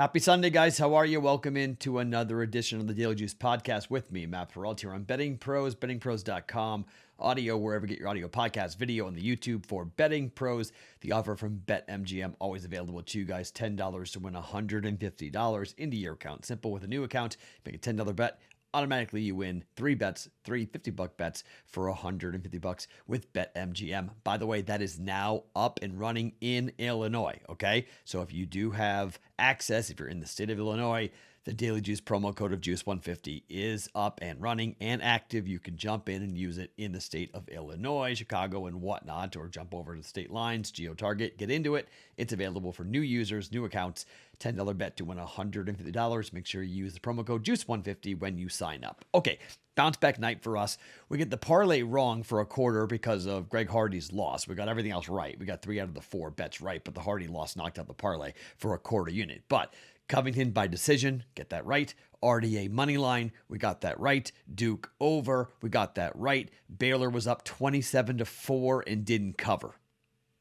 Happy Sunday, guys. How are you? Welcome into another edition of the Daily Juice podcast with me, Matt Perrault, here on BettingPros, BettingPros.com, audio wherever you get your audio podcast, video on the YouTube for Betting Pros. The offer from BetMGM always available to you guys. $10 to win $150 into your account. Simple with a new account. Make a $10 bet. Automatically you win 3 bets, 3 $50 bets for $150 with BetMGM. By the way, that is now up and running in Illinois, okay? So if you do have access, if you're in the state of Illinois, the Daily Juice promo code of Juice150 is up and running and active. You can jump in and use it in the state of Illinois, Chicago, and whatnot, or jump over to the state lines, geo-target, get into it. It's available for new users, new accounts, $10 bet to win $150. Make sure you use the promo code Juice150 when you sign up. Okay, bounce back night for us. We get the parlay wrong for a quarter because of Greg Hardy's loss. We got everything else right. We got 3 out of the 4 bets right, but the Hardy loss knocked out the parlay for a quarter unit. But Covington by decision, get that right. RDA money line, we got that right. Duke over, we got that right. Baylor was up 27-4 and didn't cover.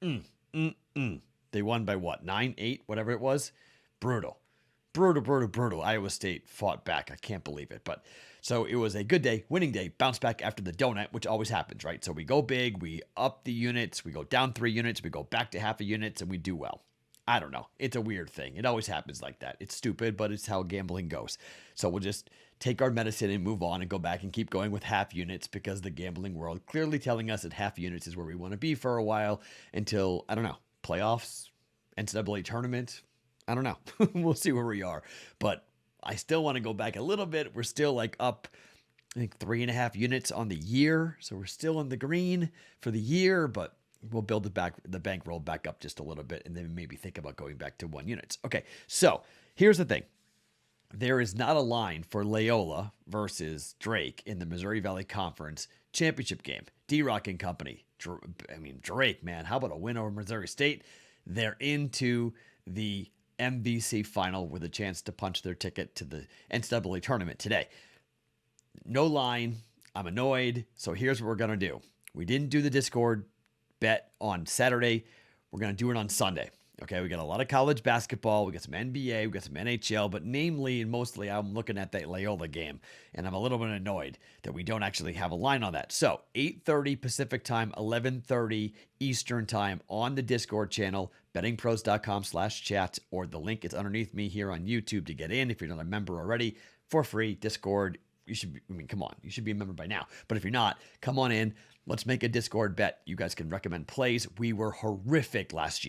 They won by what? 9, 8, whatever it was. Brutal. Iowa State fought back. I can't believe it. But so it was a good day, winning day, bounce back after the donut, which always happens, right? So we go big, we up the units, we go down 3 units, we go back to half a units, and we do well. I don't know. It's a weird thing. It always happens like that. It's stupid, but it's how gambling goes. So we'll just take our medicine and move on and go back and keep going with half units because the gambling world clearly telling us that half units is where we want to be for a while until, I don't know, playoffs, NCAA tournament. I don't know. We'll see where we are. But I still want to go back a little bit. We're still like up, I think, 3.5 units on the year. So we're still in the green for the year, but we'll build the bankroll back up just a little bit and then maybe think about going back to 1 units. Okay, so here's the thing. There is not a line for Loyola versus Drake in the Missouri Valley Conference championship game. D-Rock and company. Drake, man, how about a win over Missouri State? They're into the MVC final with a chance to punch their ticket to the NCAA tournament today. No line. I'm annoyed. So here's what we're going to do. We didn't do the Discord bet on Saturday. We're going to do it on Sunday. Okay, we got a lot of college basketball. We got some NBA. We got some NHL. But namely and mostly, I'm looking at that Loyola game. And I'm a little bit annoyed that we don't actually have a line on that. So 8:30 Pacific time, 11:30 Eastern time on the Discord channel, bettingpros.com/chat, or the link is underneath me here on YouTube to get in. If you're not a member already, for free, Discord. You should be, come on, you should be a member by now. But if you're not, come on in. Let's make a Discord bet. You guys can recommend plays. We were horrific last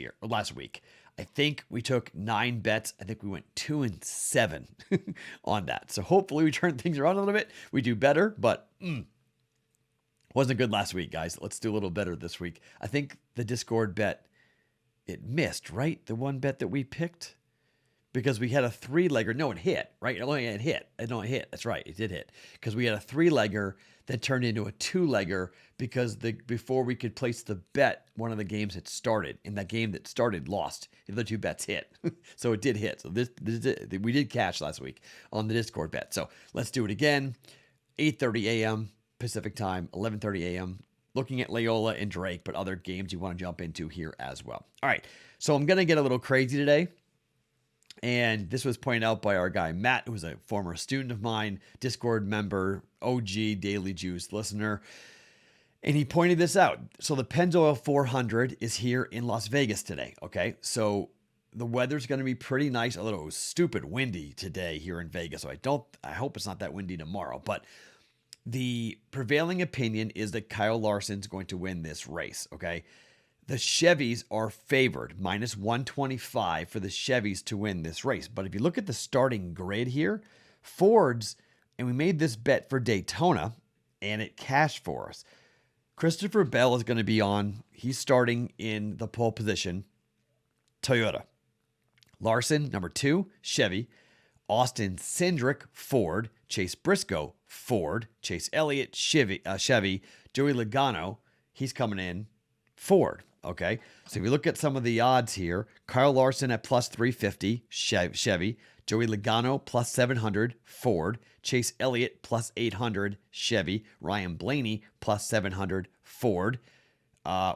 week. I think we took 9 bets. I think we went 2-7 on that. So hopefully we turn things around a little bit. We do better, but wasn't good last week, guys. Let's do a little better this week. I think the Discord bet, it missed, right? The one bet that we picked? Because we had a 3-legger. No, it hit, right? It hit. No, it hit. That's right. It did hit. Because we had a 3-legger that turned into a 2-legger because before we could place the bet, one of the games had started. And that game that started lost. The other 2 bets hit. So it did hit. So we did cash last week on the Discord bet. So let's do it again. 8:30 a.m. Pacific time, 11:30 a.m. Looking at Loyola and Drake, but other games you want to jump into here as well. All right. So I'm going to get a little crazy today. And this was pointed out by our guy, Matt, who was a former student of mine, Discord member, OG Daily Juice listener. And he pointed this out. So the Pennzoil 400 is here in Las Vegas today. Okay. So the weather's going to be pretty nice, although it was stupid windy today here in Vegas. So I hope it's not that windy tomorrow. But the prevailing opinion is that Kyle Larson's going to win this race. Okay. The Chevys are favored, minus 125 for the Chevys to win this race. But if you look at the starting grid here, Ford's, and we made this bet for Daytona, and it cashed for us. Christopher Bell is going to be on. He's starting in the pole position. Toyota. Larson, number 2, Chevy. Austin Cindric, Ford. Chase Briscoe, Ford. Chase Elliott, Chevy. Joey Logano, he's coming in, Ford. Okay, so if you look at some of the odds here, Kyle Larson at plus 350, Chevy. Joey Logano plus 700, Ford. Chase Elliott plus 800, Chevy. Ryan Blaney plus 700, Ford.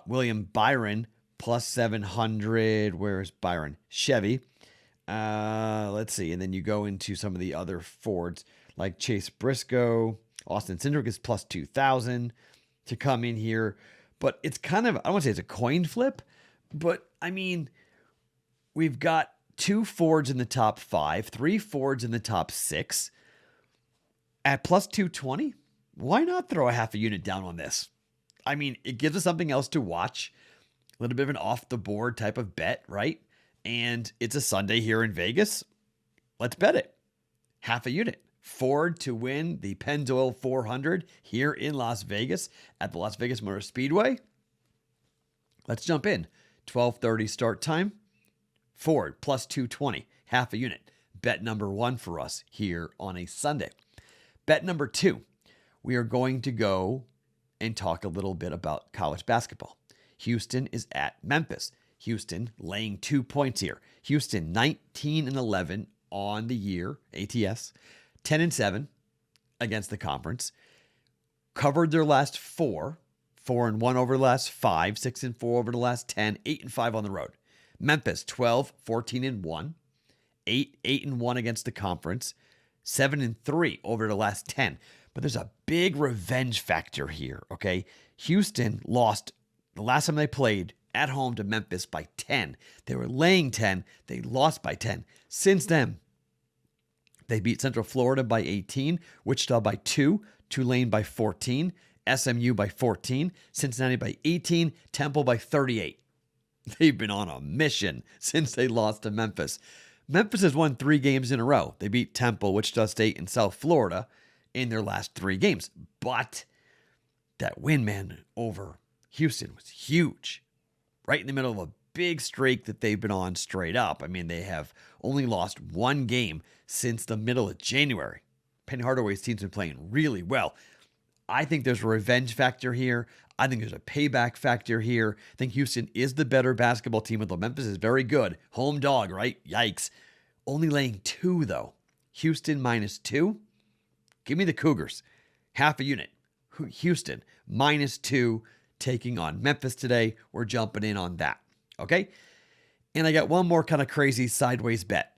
William Byron plus 700, where is Byron? Chevy. Let's see. And then you go into some of the other Fords like Chase Briscoe. Austin Cindric is plus 2,000 to come in here. But it's kind of, I don't want to say it's a coin flip, but I mean, we've got 2 Fords in the top 5, 3 Fords in the top 6 at plus 220. Why not throw a half a unit down on this? I mean, it gives us something else to watch. A little bit of an off the board type of bet, right? And it's a Sunday here in Vegas. Let's bet it. Half a unit. Ford to win the Pennzoil 400 here in Las Vegas at the Las Vegas Motor Speedway. Let's jump in. 12:30 start time. Ford plus 220, half a unit. Bet number 1 for us here on a Sunday. Bet number 2, we are going to go and talk a little bit about college basketball. Houston is at Memphis. Houston laying 2 points here. Houston 19-11 on the year, ATS. 10-7 against the conference. Covered their last 4. 4-1 over the last 5. 6-4 over the last 10. 8-5 on the road. Memphis 12-14-1. 8-1 against the conference. 7-3 over the last 10. But there's a big revenge factor here, okay? Houston lost the last time they played at home to Memphis by 10. They were laying 10. They lost by 10. Since then, they beat Central Florida by 18, Wichita by 2, Tulane by 14, SMU by 14, Cincinnati by 18, Temple by 38. They've been on a mission since they lost to Memphis. Memphis has won 3 games in a row. They beat Temple, Wichita State, and South Florida in their last 3 games. But that win, man, over Houston was huge. Right in the middle of a big streak that they've been on straight up. I mean, they have only lost 1 game since the middle of January. Penny Hardaway's team's been playing really well. I think there's a revenge factor here. I think there's a payback factor here. I think Houston is the better basketball team, although Memphis is very good. Home dog, right? Yikes. Only laying 2, though. Houston minus 2. Give me the Cougars. Half a unit. Houston minus 2 taking on Memphis today. We're jumping in on that. Okay? And I got one more kind of crazy sideways bet.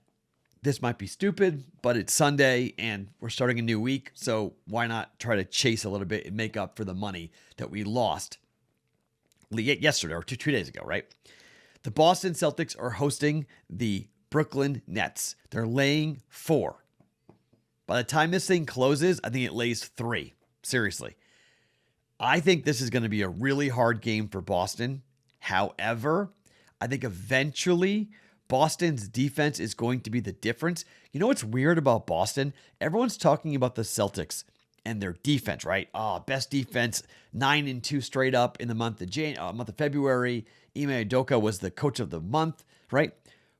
This might be stupid, but it's Sunday and we're starting a new week. So why not try to chase a little bit and make up for the money that we lost yesterday or 2 days ago, right? The Boston Celtics are hosting the Brooklyn Nets. They're laying 4. By the time this thing closes, I think it lays 3. Seriously. I think this is going to be a really hard game for Boston. However, I think eventually Boston's defense is going to be the difference. You know what's weird about Boston? Everyone's talking about the Celtics and their defense, right? Best defense, 9-2 straight up in the month of February. Ime Udoka was the coach of the month, right?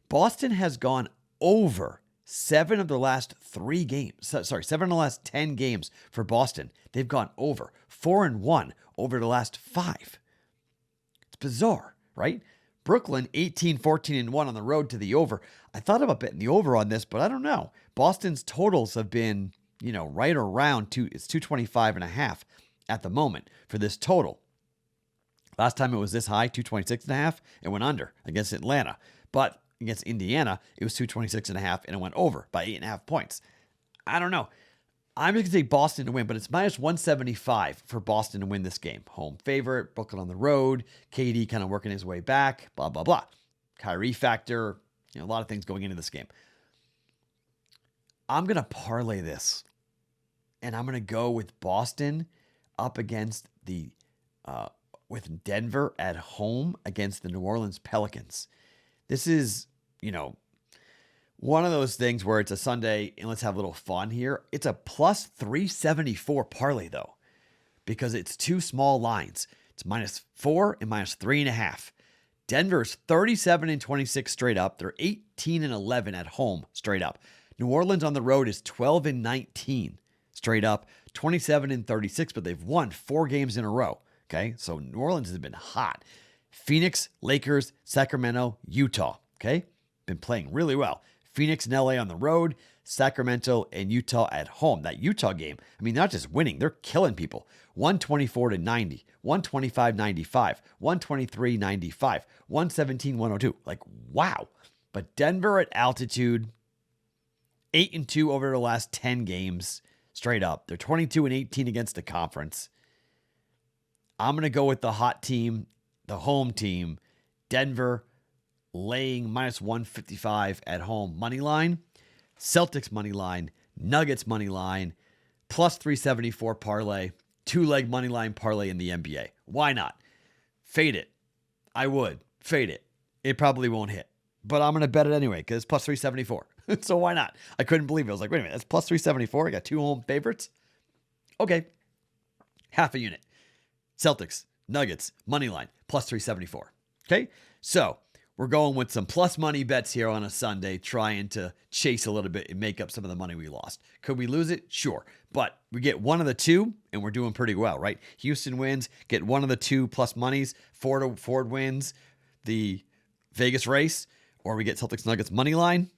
Boston has gone over 7 of the last 3 games. 7 of the last 10 games for Boston. They've gone over 4-1 over the last 5. It's bizarre, right? Brooklyn, 18-14-1 on the road to the over. I thought about betting the over on this, but I don't know. Boston's totals have been, right around it's 225.5 at the moment for this total. Last time it was this high, 226.5, it went under against Atlanta. But against Indiana, it was 226.5, and it went over by 8.5 points. I don't know. I'm just going to take Boston to win, but it's minus 175 for Boston to win this game. Home favorite, Brooklyn on the road, KD kind of working his way back, blah, blah, blah. Kyrie factor, a lot of things going into this game. I'm going to parlay this, and I'm going to go with Boston up against with Denver at home against the New Orleans Pelicans. This is, one of those things where it's a Sunday and let's have a little fun here. It's a plus 374 parlay, though, because it's 2 small lines. It's minus 4 and minus 3.5. Denver's 37-26 straight up. They're 18-11 at home straight up. New Orleans on the road is 12-19 straight up, 27-36, but they've won 4 games in a row. Okay, so New Orleans has been hot. Phoenix, Lakers, Sacramento, Utah. Okay, been playing really well. Phoenix and LA on the road, Sacramento and Utah at home. That Utah game, not just winning, they're killing people. 124-90, 125-95, 123-95, 117-102. Like, wow. But Denver at altitude, 8-2 over the last 10 games straight up. They're 22-18 against the conference. I'm going to go with the hot team, the home team, Denver, laying minus 155 at home money line. Celtics money line, Nuggets money line, plus 374 parlay, 2-leg money line parlay in the NBA. Why not? Fade it. I would. Fade it. It probably won't hit. But I'm going to bet it anyway because it's plus 374. So why not? I couldn't believe it. I was like, wait a minute, that's plus 374. I got 2 home favorites. Okay. Half a unit. Celtics, Nuggets, money line, plus 374. Okay. So we're going with some plus money bets here on a Sunday, trying to chase a little bit and make up some of the money we lost. Could we lose it? Sure. But we get one of the two, and we're doing pretty well, right? Houston wins, get one of the 2 plus monies. Ford wins the Vegas race, or we get Celtics Nuggets money line,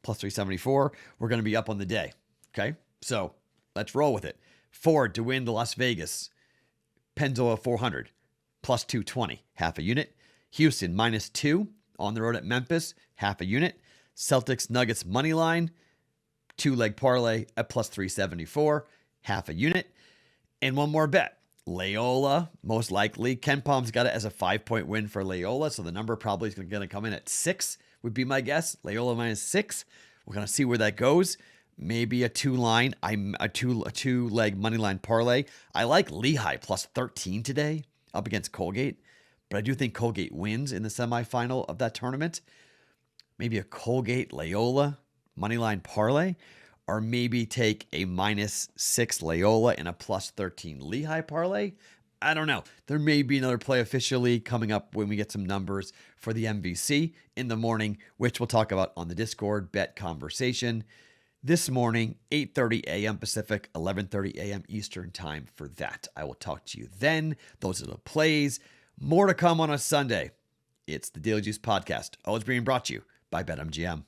plus 374. We're going to be up on the day. Okay? So let's roll with it. Ford to win the Las Vegas, Pennzoil 400, plus 220, half a unit. Houston, minus 2. On the road at Memphis, half a unit. Celtics Nuggets money line, 2-leg parlay at plus 374, half a unit. And one more bet. Loyola, most likely. Ken Palm's got it as a 5-point win for Loyola, so the number probably is going to come in at 6, would be my guess. Loyola minus 6. We're going to see where that goes. Maybe a 2-leg money line parlay. I like Lehigh plus 13 today up against Colgate. But I do think Colgate wins in the semifinal of that tournament. Maybe a Colgate Loyola moneyline parlay, or maybe take a minus 6 Loyola and a plus 13 Lehigh parlay. I don't know. There may be another play officially coming up when we get some numbers for the MVC in the morning, which we'll talk about on the Discord bet conversation this morning, 8:30 a.m. Pacific, 11:30 a.m. Eastern time for that. I will talk to you then. Those are the plays. More to come on a Sunday. It's the Daily Juice Podcast, always being brought to you by BetMGM.